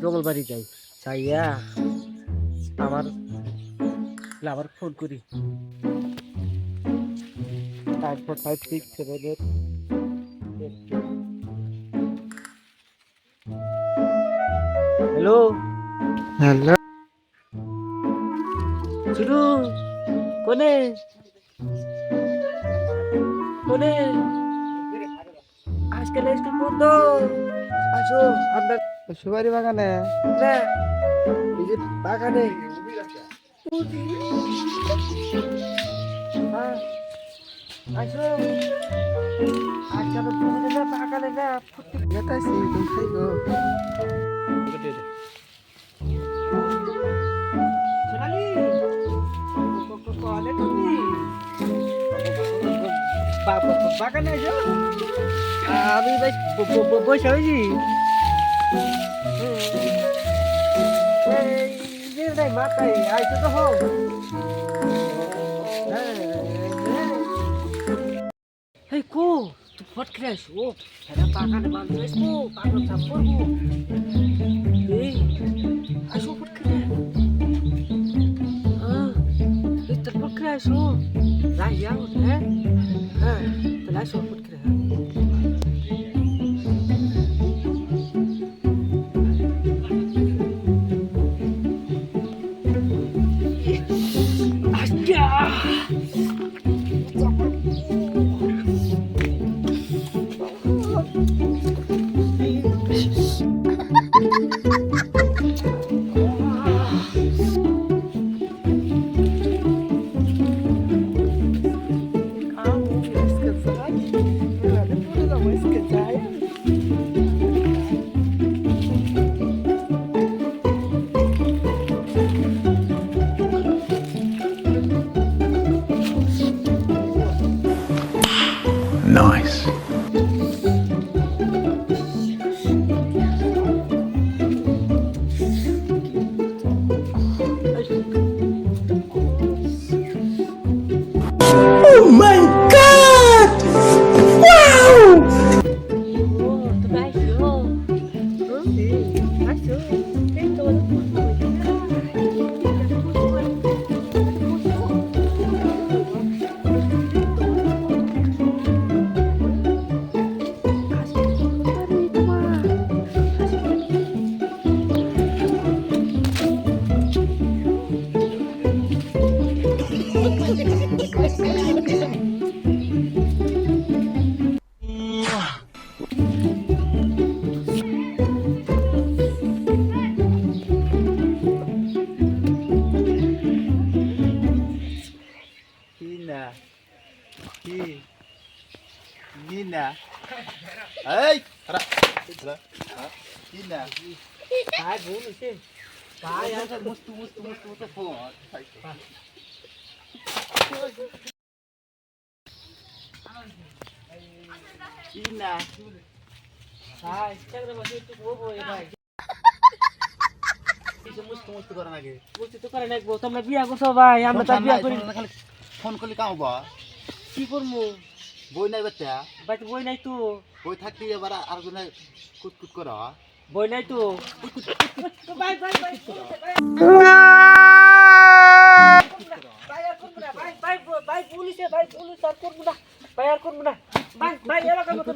জঙ্গল বাড়ি যাই যাইয়া আবার ফোন করি 54567 হ্যালো হ্যালো শুরু কোনে কোনে আজকাল স্কুল বন্ধ আসো আপনার সুপারি বাগানে না এই যে বাগানে হ্যাঁ আসো আজকাল তুমি না বাগানে না যেতাছি তুমি খাইবো সোনালি কলে তুমি বাগানে আসো আমি ভাই বসে হয়েছি মাথায় আইসো তো হোক এই কো তুই ফট করে আসো হেরা বাগানে বাঁধতে আসবো বাগান সাফ করবো এই আসো ফট করে তোর ফট করে আসো রাইয়া হ্যাঁ হ্যাঁ তাহলে আসো ফট করে Nice. Oh my God! Wow! Nina. Hey, ara. Nina. काय बोलू काय यार मस्त फोन. Nina. काय चक्र बसे तू वो बोल भाई মস্ত করা নাকি বলছি তো করে নাকবো তোমরা বিয়া করছো ভাই আমরা তো বিয়া করি খালি ফোন করলে কাম হবো কি করবো বই নাই বাচ্চা ভাই বই নাই তো বই থাকতে এবার আর জনে কুতকুত করা বই নাই তো ভাই ভাই ভাই ভাই পুলিশে ভাই পুলিশ আর করবো না ভাই আর করবো না ভাই ভাই এলাকার মতো